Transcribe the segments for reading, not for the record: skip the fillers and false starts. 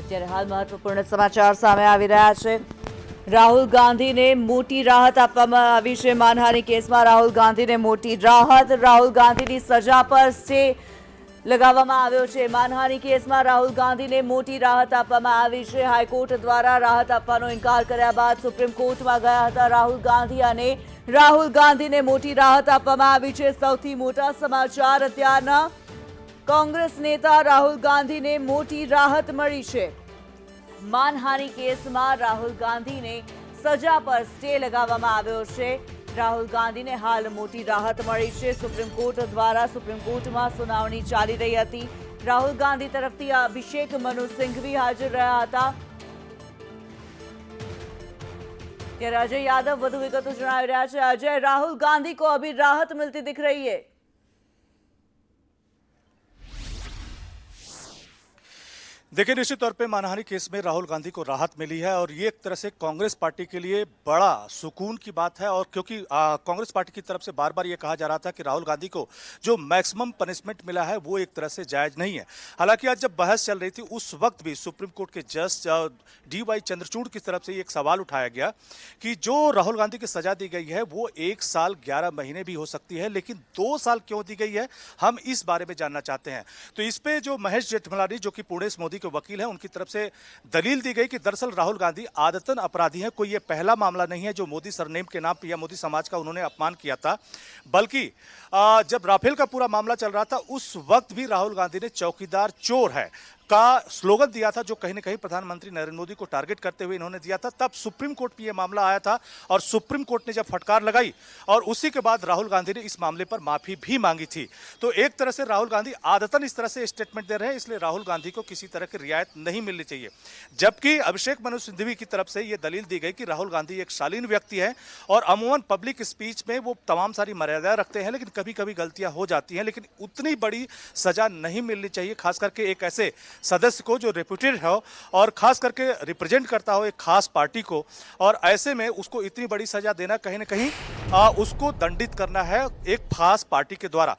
અત્યારે હાલ મહત્વપૂર્ણ સમાચાર સામે આવી રહ્યા છે। રાહુલ ગાંધીને મોટી રાહત આપવામાં આવી છે। માનહાનિ કેસમાં રાહુલ ગાંધીને મોટી રાહત। રાહુલ ગાંધીની સજા પર સ્ટે લગાવવામાં આવ્યો છે। માનહાનિ કેસમાં રાહુલ ગાંધીને મોટી રાહત આપવામાં આવી છે। હાઈકોર્ટ દ્વારા રાહત આપવાનો ઇનકાર કર્યા બાદ સુપ્રીમ કોર્ટમાં ગયા હતા રાહુલ ગાંધી અને રાહુલ ગાંધીને મોટી રાહત આપવામાં આવી છે। સૌથી મોટા સમાચાર અત્યારના कांग्रेस नेता राहुल गांधी ने मोटी राहत मળી છે। માનહાનિ કેસમાં રાહુલ ગાંધીને સજા પર સ્ટે લગાવવામાં આવ્યો છે। રાહુલ ગાંધીને હાલ મોટી રાહત મળી છે। સુપ્રીમ કોર્ટ દ્વારા સુપ્રીમ કોર્ટમાં સુનાવણી ચાલી રહી હતી। રાહુલ ગાંધી તરફથી અભિષેક મનુ સિંઘવી હાજર રહ્યા હતા। ત્યારે अजय यादव વધુ વિગતો જણાવી રહ્યા છે। अजय, राहुल गांधी को अभी राहत मिलती दिख रही है। देखिए, निश्चित तौर पे मानहानि केस में राहुल गांधी को राहत मिली है और ये एक तरह से कांग्रेस पार्टी के लिए बड़ा सुकून की बात है। और क्योंकि कांग्रेस पार्टी की तरफ से बार बार ये कहा जा रहा था कि राहुल गांधी को जो मैक्सिमम पनिशमेंट मिला है वो एक तरह से जायज नहीं है। हालांकि आज जब बहस चल रही थी उस वक्त भी सुप्रीम कोर्ट के जज DY चंद्रचूड़ की तरफ से एक सवाल उठाया गया कि जो राहुल गांधी की सजा दी गई है वो 1 साल 11 महीने भी हो सकती है, लेकिन 2 साल क्यों दी गई है, हम इस बारे में जानना चाहते हैं। तो इस पे जो महेश जेठमलानी, जो कि पुणे से मोदी के वकील हैं, उनकी तरफ से दलील दी गई कि दरअसल राहुल गांधी आदतन अपराधी हैं। कोई ये पहला मामला नहीं है जो मोदी सरनेम के नाम पर या मोदी समाज का उन्होंने अपमान किया था, बल्कि जब राफेल का पूरा मामला चल रहा था उस वक्त भी राहुल गांधी ने चौकीदार चोर है का स्लोगन दिया था, जो कहीं ना कहीं प्रधानमंत्री नरेंद्र मोदी को टारगेट करते हुए इन्होंने दिया था। तब सुप्रीम कोर्ट में यह मामला आया था और सुप्रीम कोर्ट ने जब फटकार लगाई और उसी के बाद राहुल गांधी ने इस मामले पर माफी भी मांगी थी। तो एक तरह से राहुल गांधी आदतन इस तरह से स्टेटमेंट दे रहे हैं, इसलिए राहुल गांधी को किसी तरह की रियायत नहीं मिलनी चाहिए। जबकि अभिषेक मनु सिंघवी की तरफ से यह दलील दी गई कि राहुल गांधी एक शालीन व्यक्ति है और अमूमन पब्लिक स्पीच में वो तमाम सारी मर्यादा रखते हैं, लेकिन कभी कभी गलतियां हो जाती हैं, लेकिन उतनी बड़ी सजा नहीं मिलनी चाहिए, खास करके एक ऐसे सदस्य को जो रेप्यूटेड हो और खास करके रिप्रेजेंट करता हो एक खास पार्टी को। और ऐसे में उसको इतनी बड़ी सजा देना कहीं ना कहीं उसको दंडित करना है एक खास पार्टी के द्वारा।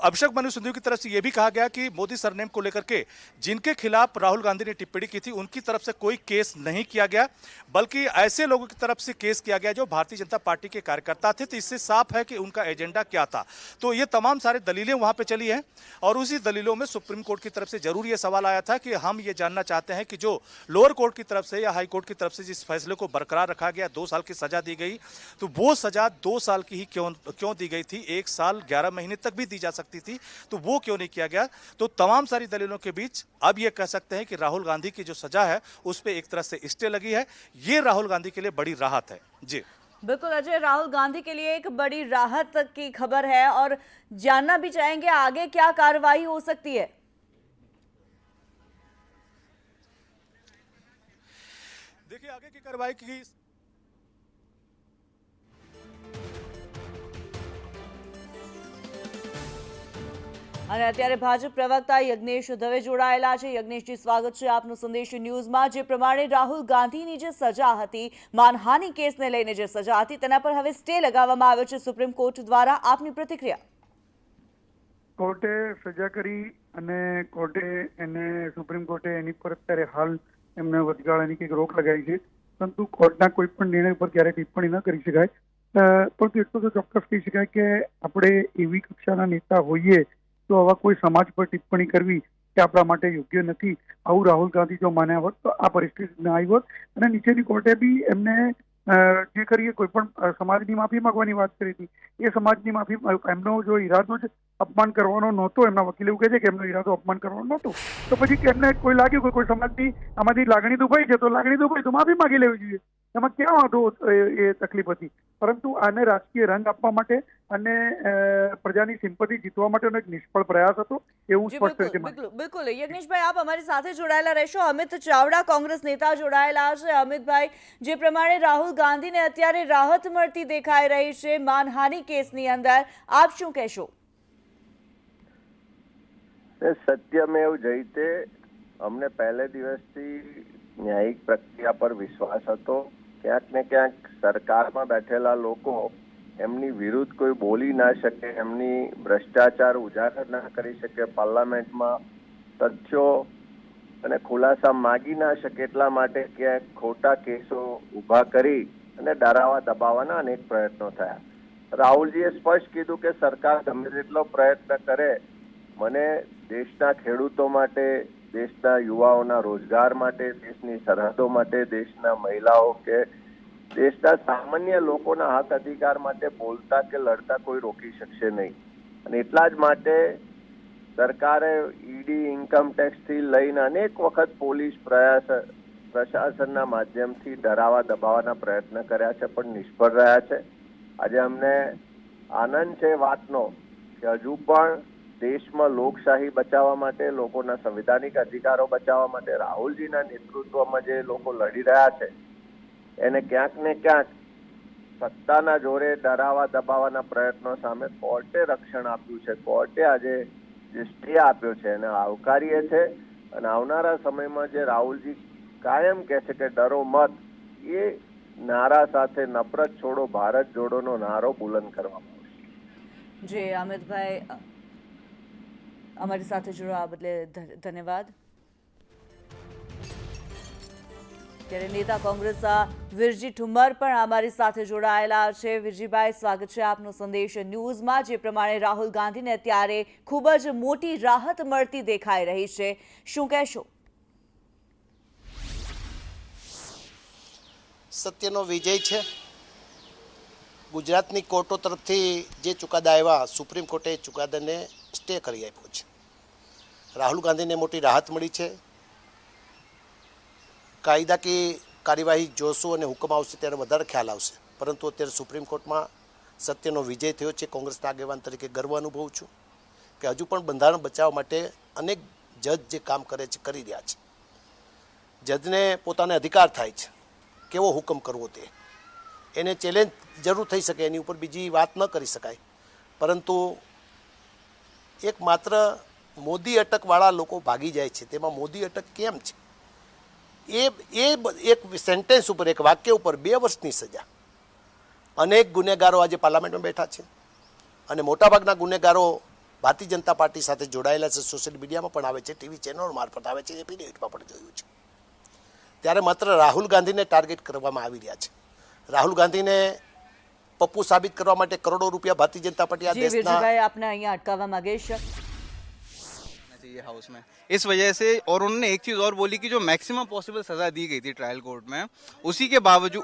अभिषेक मनु सिंघवी की तरफ से यह भी कहा गया कि मोदी सरनेम को लेकर के जिनके खिलाफ राहुल गांधी ने टिप्पणी की थी उनकी तरफ से कोई केस नहीं किया गया, बल्कि ऐसे लोगों की तरफ से केस किया गया जो भारतीय जनता पार्टी के कार्यकर्ता थे। तो इससे साफ है कि उनका एजेंडा क्या था। तो ये तमाम सारे दलीलें वहां पे चली हैं और उसी दलीलों में सुप्रीम कोर्ट की तरफ से जरूर ये सवाल आया था कि हम ये जानना चाहते हैं कि जो लोअर कोर्ट की तरफ से या हाई कोर्ट की तरफ से जिस फैसले को बरकरार रखा गया, 2 साल की सजा दी गई, तो वो सजा 2 साल की ही क्यों दी गई थी? 1 साल 11 महीने तक भी दी जा सकती थी, तो वो क्यों नहीं किया गया? तो तमाम सारी दलीलों के बीच अब ये कह सकते हैं कि राहुल गांधी की जो सजा है उस पर एक तरह से स्टे लगी है। ये राहुल गांधी के लिए बड़ी राहत है। जी बिल्कुल अजय, राहुल गांधी के लिए एक बड़ी राहत की खबर है और जानना भी चाहेंगे आगे क्या कार्रवाई हो सकती है। देखिए, आगे की कार्रवाई की અને અત્યારે ભાજપ પ્રવક્તા યજ્ઞેશ દવે જોડાયેલા છે। યજ્ઞેશજી, સ્વાગત છે આપનું સંદેશ ન્યૂઝમાં। જે પ્રમાણે રાહુલ ગાંધીની જે સજા હતી, માનહાનિ કેસને લઈને જે સજા હતી તેના પર હવે સ્ટે લગાવવામાં આવ્યો છે સુપ્રીમ કોર્ટ દ્વારા। આપની પ્રતિક્રિયા? કોર્ટે સજા કરી અને કોર્ટે એને સુપ્રીમ કોર્ટે એની પર અત્યારે હાલ એમને વચગાળાની કંઈક રોક લગાવી છે, પરંતુ કોર્ટના કોઈ પણ નિર્ણય પર ક્યારેય ટિપ્પણી ન કરી શકાય। પરંતુ એટલું તો ચોક્કસ કહી શકાય કે આપણે એવી કક્ષાના નેતા હોઈએ તો આવા કોઈ સમાજ પર ટિપ્પણી કરવી કે આપણા માટે યોગ્ય નથી। આવું રાહુલ ગાંધી જો માન્યા હોત તો આ પરિસ્થિતિ ન આવી હોત અને નીચેની કોર્ટે બી એમને જે કરીએ કોઈ પણ સમાજની માફી માંગવાની વાત કરી હતી, એ સમાજની માફી એમનો જો ઈરાદો જ અપમાન કરવાનો નહોતો, એમના વકીલ એવું કહે છે કે એમનો ઈરાદો અપમાન કરવાનો નહોતો, તો પછી એમને કોઈ લાગ્યું કે કોઈ સમાજની આમાંથી લાગણી દુભાઈ છે તો લાગણી દુભાઈ તો માફી માંગી લેવી જોઈએ। એમાં ક્યાં વાંધો એ તકલીફ હતી? પરંતુ આને રાજકીય રંગ આપવા માટે અને પ્રજાની સિમ્પથી જીતવા માટેનો એક નિષ્ફળ પ્રયાસ હતો એવું સ્પષ્ટ રીતે બિલકુલ બિલકુલ યજ્ઞેશભાઈ, આપ અમારી સાથે જોડાયેલા રહેશો। અમિત ચાવડા કોંગ્રેસ નેતા જોડાયેલા છે। અમિતભાઈ, જે પ્રમાણે રાહુલ ગાંધીને અત્યારે રાહત મળતી દેખાઈ રહી છે માનહાનિ કેસની અંદર, આપ શું કહેશો? સત્યમેવ જયતે, અમને પહેલે દિવસથી ન્યાયિક પ્રક્રિયા પર વિશ્વાસ હતો। ક્યાંક ને ક્યાંક સરકારમાં બેઠેલા લોકો એમની વિરુદ્ધ કોઈ બોલી ના શકે, એમની ભ્રષ્ટાચાર ઉજાગર ના કરી શકે, પાર્લામેન્ટમાં તથ્યો અને ખુલાસા માગી ના શકે એટલા માટે ક્યાંક ખોટા કેસો ઊભા કરી અને ડરાવા દબાવવાના અનેક પ્રયત્નો થયા. રાહુલજીએ સ્પષ્ટ કીધું કે સરકાર ગમે તેટલો પ્રયત્ન કરે, મને દેશના ખેડૂતો માટે, દેશના યુવાઓના રોજગાર માટે, દેશની સરહદો માટે, દેશના મહિલાઓ કે દેશના સામાન્ય લોકોના હક અધિકાર માટે બોલતા કે લડતા કોઈ રોકી શકશે નહીં. અને એટલા જ માટે સરકારે ઈડી, ઇન્કમ ટેક્સ થી લઈને અનેક વખત પોલીસ પ્રશાસનના માધ્યમથી ડરાવા દબાવવાના પ્રયત્ન કર્યા છે, પણ નિષ્ફળ રહ્યા છે. આજે અમને આનંદ છે વાતનો કે હજુ પણ દેશમાં લોકશાહી બચાવવા માટે, લોકોના સંવિધાનિક અધિકારો બચાવવા માટે રાહુલજીના નેતૃત્વમાં જે લોકો લડી રહ્યા છે એને ક્યાંક ને ક્યાંક સત્તાના જોરે ડરાવા દબાવવાના પ્રયત્નો સામે કોર્ટે રક્ષણ આપ્યું છે. કોર્ટે આજે જે સ્ટે આપ્યો છે એને આવકારીએ છે અને આવનારા સમયમાં જે રાહુલજી કાયમ કહે છે કે ડરો મત, એ નારા સાથે નફરત છોડો ભારત જોડોનો નારો બુલંદ કરવામાં આવશે. જી અમિતભાઈ, અમારી સાથે જોડવા બદલે ધન્યવાદ. ત્યારે નેતા કોંગ્રેસના વિરજી ઠુમ્મર પણ અમારી સાથે જોડાયેલા છે. વિરજીભાઈ, સ્વાગત છે આપનો સંદેશ ન્યૂઝમાં. જે પ્રમાણે રાહુલ ગાંધીને અત્યારે ખૂબ જ મોટી રાહત મળતી દેખાઈ રહી છે, શું કહેશો? સત્યનો વિજય છે. ગુજરાતની કોર્ટો તરફથી જે ચુકાદા આવ્યા, સુપ્રીમ કોર્ટે ચુકાદાને સ્ટે કરી આપ્યો છે. રાહુલ ગાંધીને મોટી રાહત મળી છે. કાયદાકીય કાર્યવાહી જોશું અને હુકમ આવશે ત્યારે વધારે ખ્યાલ આવશે, પરંતુ અત્યારે સુપ્રીમ કોર્ટમાં સત્યનો વિજય થયો છે. કોંગ્રેસના આગેવાન તરીકે ગર્વ અનુભવું છું કે હજુ પણ બંધારણ બચાવવા માટે અનેક જજ જે કામ કરે છે કરી રહ્યા છે. જજને પોતાને અધિકાર થાય છે કેવો હુકમ કરવો તે, એને ચેલેન્જ જરૂર થઈ શકે, એની ઉપર બીજી વાત ન કરી શકાય, પરંતુ એક માત્ર મોદી અટકવાળા લોકો ભાગી જાય છે. તેમાં મોદી અટક કેમ છે? એ એક સેન્ટેન્સ ઉપર, એક વાક્ય ઉપર 2 વર્ષની સજા. અનેક ગુનેગારો આજે પાર્લામેન્ટમાં બેઠા છે અને મોટાભાગના ગુનેગારો ભારતીય જનતા પાર્ટી સાથે જોડાયેલા છે. સોશિયલ મીડિયામાં પણ આવે છે, ટીવી ચેનલો મારફત આવે છે, એફિડેવિટમાં પણ જોયું છે. ત્યારે માત્ર રાહુલ ગાંધીને ટાર્ગેટ કરવામાં આવી રહ્યા છે. રાહુલ ગાંધીને પપ્પુ સાબિત કરવા માટે કરોડો રૂપિયા ભારતીય જનતા પાર્ટી આ દેશના આપને અહીંયા અટકાવવા માંગીશ चाहिए हाउस में, इस वजह से। और उन्होंने एक चीज़ और बोली कि जो मैक्सिमम पॉसिबल सज़ा दी गई थी ट्रायल कोर्ट में, उसी के बावजूद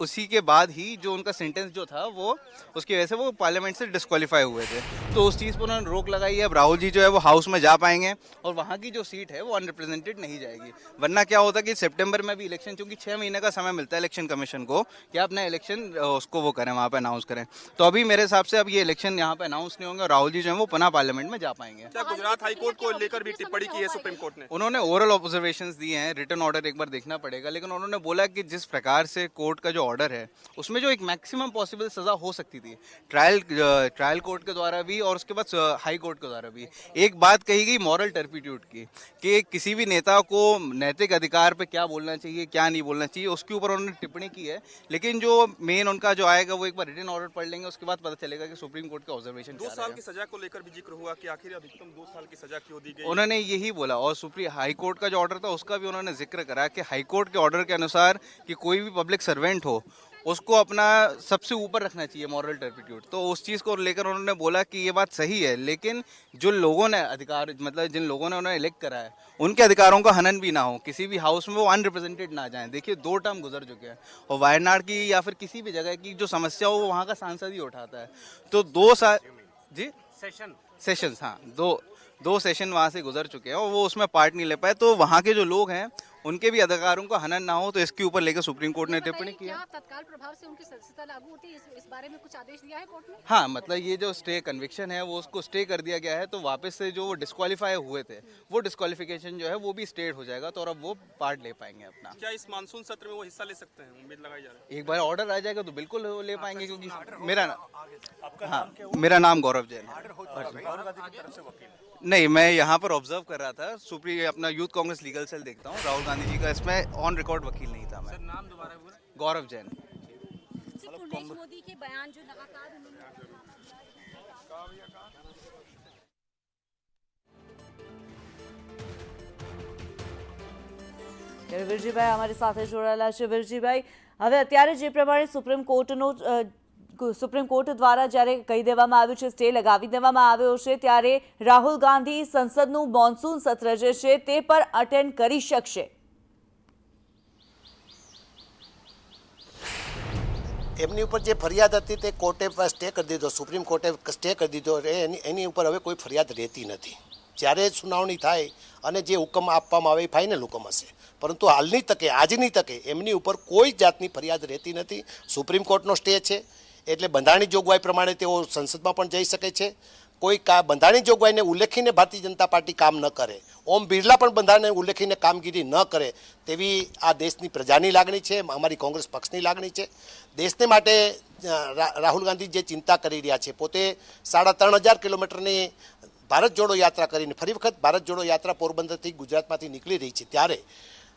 उसी के बाद ही जो उनका सेंटेंस जो था वो उसकी वजह से वो पार्लियामेंट से डिस्क्वालीफाई हुए थे, तो उस चीज़ पर उन्होंने रोक लगाई है. अब राहुल जी जो है वो हाउस में जा पाएंगे और वहाँ की जो सीट है वो अनरिप्रेजेंटेड नहीं जाएगी. वरना क्या होता कि सितंबर में भी इलेक्शन, चूंकि 6 महीने का समय मिलता है इलेक्शन कमीशन को कि अपना इलेक्शन उसको वो करें, वहाँ पर अनाउंस करें, तो अभी मेरे हिसाब से अब ये इलेक्शन यहाँ पर अनाउंस नहीं होंगे और राहुल जी जो है वो पुनः पार्लियामेंट में जा पाएंगे. क्या गुजरात हाईकोर्ट को लेकर भी टिप्पणी की है सुप्रीम कोर्ट ने? उन्होंने ओरल ऑब्जर्वेशंस दिए हैं, रिटर्न ऑर्डर एक बार देखना पड़ेगा, लेकिन उन्होंने बोला कि जिस प्रकार से कोर्ट का जो ऑर्डर है उसमें जो एक मैक्सिमम पॉसिबल सजा हो सकती थी ट्रायल कोर्ट के द्वारा भी और उसके बाद हाई कोर्ट के द्वारा भी, एक बात कही गई मॉरल टर्पिट्यूड की, कि किसी भी नेता को नैतिक अधिकार पे क्या बोलना चाहिए क्या नहीं बोलना चाहिए, उसके ऊपर उन्होंने टिप्पणी की है. लेकिन जो मेन उनका जो आएगा वो एक बार रिटर्न ऑर्डर पढ़ लेंगे, उसके बाद पता चलेगा कि सुप्रीम कोर्ट का ऑब्जर्वेशन 2 साल की सजा को लेकर भी जिक्र हुआ कि आखिर अधिकतम 2 साल की सजा क्यों दी गई? उन्होंने यही बोला. और सुप्रीम हाई कोर्ट का जो ऑर्डर था उसका भी उन्होंने जिक्र करा कि हाई कोर्ट के ऑर्डर के अनुसार कि कोई भी पब्लिक सर्वेंट हो उसको अपना सबसे ऊपर रखना चाहिए मॉरल टर्पिट्यूड. तो उस चीज़ को लेकर उन्होंने बोला कि ये बात सही है, लेकिन जो लोगों ने अधिकार, मतलब जिन लोगों ने उन्हें इलेक्ट करा है उनके अधिकारों का हनन भी ना हो, किसी भी हाउस में वो अनरिप्रेजेंटेड ना जाएं. देखिए 2 टर्म गुजर चुके हैं और वायनाड की या फिर किसी भी जगह की जो समस्या हो वो वहाँ का सांसद ही उठाता है. तो 2 साल जी सेशंस, हाँ, 2 सेशन वहाँ से गुजर चुके हैं और वो उसमें पार्ट नहीं ले पाए. तो वहाँ के जो लोग हैं उनके भी अधिकारों का हनन ना हो, तो इसके ऊपर लेकर सुप्रीम कोर्ट ने टिप्पणी की है. तत्काल प्रभाव से उनकी सदस्यता लागू होती है, इस बारे में कुछ आदेश दिया है कोर्ट ने? हाँ, मतलब ये जो स्टे कन्विक्शन है वो उसको स्टे कर दिया गया है, तो वापस से जो वो डिस्क्वालीफाई हुए थे वो डिस्क्वालिफिकेशन जो है वो भी स्टेट हो जाएगा, तो और अब वो पार्ट ले पाएंगे अपना. क्या इस मानसून सत्र में वो हिस्सा ले सकते हैं? उम्मीद लगाई जा रही है. एक बार ऑर्डर आ जाएगा तो बिल्कुल वो ले पाएंगे, क्योंकि मेरा नाम गौरव जैन है. नहीं, मैं यहाँ पर ऑब्जर्व कर रहा था. अपना यूथ कांग्रेस लीगल सेल देखता हूँ. राहुल गांधी जी का इसमें ऑन रिकॉर्ड वकील नहीं था मैं. सर नाम दोबारा बोलें. गौरव जैन. मोदी के बयान जो लगातार ત્યારે વીરજીભાઈ અમારી સાથે જોડાયેલા છે. વીરજીભાઈ, હવે અત્યારે જે પ્રમાણે સુપ્રીમ કોર્ટ દ્વારા જ્યારે કહી દેવામાં આવ્યું છે, સ્ટે લગાવી દેવામાં આવ્યો છે, ત્યારે રાહુલ ગાંધી સંસદનું મોન્સૂન સત્ર જે છે તે પર અટેન્ડ કરી શકશે? એમની ઉપર જે ફરિયાદ હતી તે કોર્ટે સ્ટે કરી દીધો, સુપ્રીમ કોર્ટે સ્ટે કરી દીધો. એની ઉપર હવે કોઈ ફરિયાદ રહેતી નથી. જ્યારે સુનાવણી થાય અને જે હુકમ આપવામાં આવે એ ફાઇનલ હુકમ હશે, પરંતુ હાલની તકે, આજની તકે એમની ઉપર કોઈ જાતની ફરિયાદ રહેતી નથી. સુપ્રીમ કોર્ટનો સ્ટે છે એટલે બંધારણની જોગવાઈ પ્રમાણે તેઓ સંસદમાં પણ જઈ શકે છે. કોઈ બંધારણની જોગવાઈને ઉલ્લેખીને ભારતીય જનતા પાર્ટી કામ ન કરે, ઓમ બિરલા પણ બંધારણને ઉલ્લેખીને કામગીરી ન કરે તેવી આ દેશની પ્રજાની લાગણી છે, અમારી કોંગ્રેસ પક્ષની લાગણી છે. દેશને માટે રાહુલ ગાંધી જે ચિંતા કરી રહ્યા છે, પોતે 3,500 કિલોમીટરની ભારત જોડો યાત્રા કરીને ફરી વખત ભારત જોડો યાત્રા પોરબંદરથી ગુજરાતમાંથી નીકળી રહી છે, ત્યારે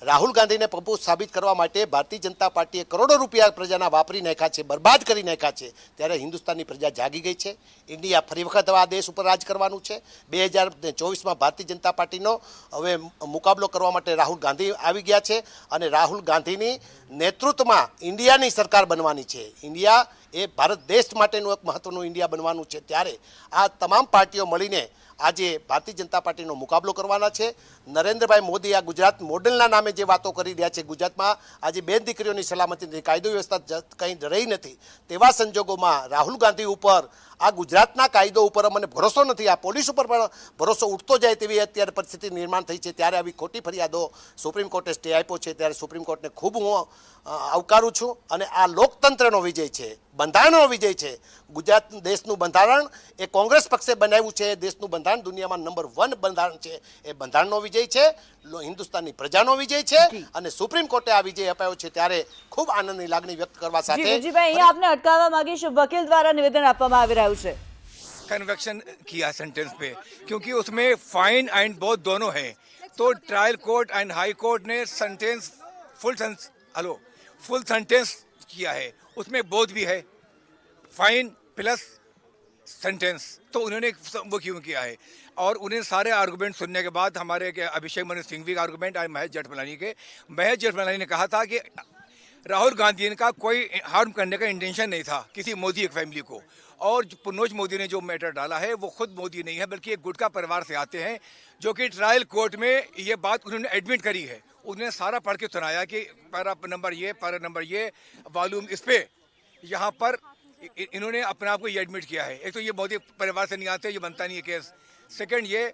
રાહુલ ગાંધીને પપ્પુ સાબિત કરવા માટે ભારતીય જનતા પાર્ટીએ કરોડો રૂપિયા પ્રજાના વાપરી નાખ્યા છે, બરબાદ કરી નાખ્યા છે. ત્યારે હિન્દુસ્તાનની પ્રજા જાગી ગઈ છે. ઇન્ડિયા ફરી વખત હવે આ દેશ ઉપર રાજ કરવાનું છે. 2024માં ભારતીય જનતા પાર્ટીનો હવે મુકાબલો કરવા માટે રાહુલ ગાંધી આવી ગયા છે અને રાહુલ ગાંધીની નેતૃત્વમાં ઇન્ડિયાની સરકાર બનવાની છે. ઇન્ડિયા એ ભારત દેશ માટેનું એક મહત્વનું ઇન્ડિયા બનવાનું છે. ત્યારે આ તમામ પાર્ટીઓ મળીને આજે ભારતીય જનતા પાર્ટીનો મુકાબલો કરવાના છે. નરેન્દ્રભાઈ મોદી આ ગુજરાત મોડેલના નામે જે વાતો કરી રહ્યા છે, ગુજરાતમાં આજે બેન દીકરીઓની સલામતી, કાયદો વ્યવસ્થા કંઈ રહી નથી, તેવા સંજોગોમાં રાહુલ ગાંધી ઉપર, આ ગુજરાતના કાયદો ઉપર અમને ભરોસો નથી, આ પોલીસ ઉપર પણ ભરોસો ઉઠતો જાય તેવી અત્યારે પરિસ્થિતિ નિર્માણ થઈ છે. ત્યારે આવી ખોટી ફરિયાદો સુપ્રીમ કોર્ટે સ્ટે આપ્યો છે. ત્યારે સુપ્રીમ કોર્ટને ખૂબ હું આવકારું છું અને આ લોકતંત્રનો વિજય છે, બંધારણનો વિજય છે. ગુજરાત દેશનું બંધારણ એ કોંગ્રેસ પક્ષે બનાવ્યું છે. દેશનું બંધારણ દુનિયામાં નંબર 1 બંધારણ છે. એ બંધારણનો વિજય છે, હિન્દુસ્તાનની પ્રજાનો વિજય છે અને સુપ્રીમ કોર્ટે આ વિજય અપાયો છે. ત્યારે ખૂબ આનંદની લાગણી વ્યક્ત કરવા સાથે અહીંયા આપને અટકાવવા માંગીશ. વકીલ દ્વારા નિવેદન આપવામાં આવી રહ્યું છે. कन्वेक्शन किया सेंटेंस पे, क्योंकि उसमें फाइन एंड बोथ दोनों है. तो trial court and high court ने सेंटेंस फुल सेंटेंस किया है, उसमें बोथ भी है, फाइन प्लस सेंटेंस. तो उन्होंने वो क्यों किया है? और उन्हें सारे आर्गूमेंट सुनने के बाद हमारे अभिषेक मनु सिंघवी का आर्गूमेंट और महेश जेठमलानी ने कहा था कि राहुल गांधी का कोई हार्म करने का इंटेंशन नहीं था किसी मोदी एक फैमिली को. और पुनोज मोदी ने जो मैटर डाला है वो खुद मोदी नहीं है, बल्कि एक गुटका परिवार से आते हैं, जो कि ट्रायल कोर्ट में ये बात उन्होंने एडमिट करी है. उन्होंने सारा पढ़ के सुनाया कि पैरा नंबर ये वॉल्यूम इस पे यहाँ पर इन्होंने अपने आप को ये एडमिट किया है. एक तो ये मोदी परिवार से नहीं आते, ये बनता नहीं है केस. सेकंड, ये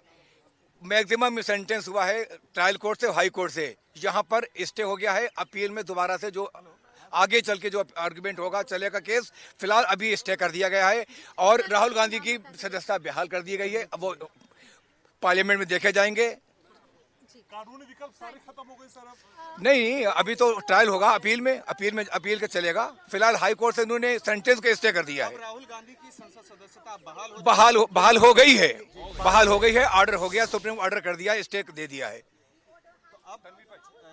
मैक्सिमम सेंटेंस हुआ है ट्रायल कोर्ट से, हाई कोर्ट से. यहाँ पर स्टे हो गया है. अपील में दोबारा से जो आगे चल के जो आर्गुमेंट होगा, चलेगा केस. फिलहाल अभी स्टे कर दिया गया है और राहुल गांधी की सदस्यता बहाल कर दी गई है. अब वो पार्लियामेंट में देखे जाएंगे. कानूनी विकल्प सारे खत्म हो गए सर? नहीं, अभी तो ट्रायल होगा, अपील का चलेगा. फिलहाल हाई कोर्ट से उन्होंने सेंटेंस को स्टे कर दिया है. राहुल गांधी की संसद सदस्यता बहाल हो गई है. ऑर्डर हो गया, सुप्रीम ऑर्डर कर दिया, स्टे दे दिया है. अब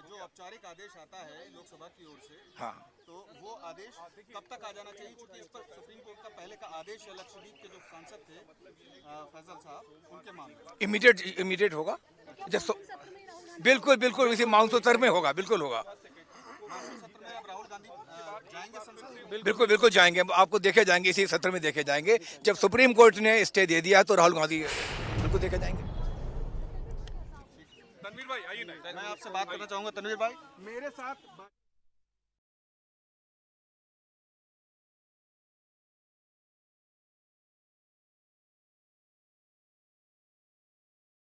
जो औपचारिक आदेश आता है लोकसभा की ओर से, हाँ, तो वो आदेश कब तक आ जाना चाहिए? क्योंकि इस पर सुप्रीम कोर्ट का पहले का आदेश है. लक्षद्वीप के जो सांसद थे फैजल साहब, उनके मामले इमीडिएट होगा. बिल्कुल इसी मानसून सत्र में होगा. बिल्कुल होगा. मानसून सत्र में अब राहुल गांधी जाएंगे संसद में? बिल्कुल जाएंगे. आपको देखे जाएंगे, इसी सत्र में देखे जाएंगे. जब सुप्रीम कोर्ट ने स्टे दे दिया तो राहुल गांधी बिल्कुल देखे जाएंगे. तनवीर भाई आइए ना, मैं आपसे बात करना चाहूंगा. तनवीर भाई, मेरे साथ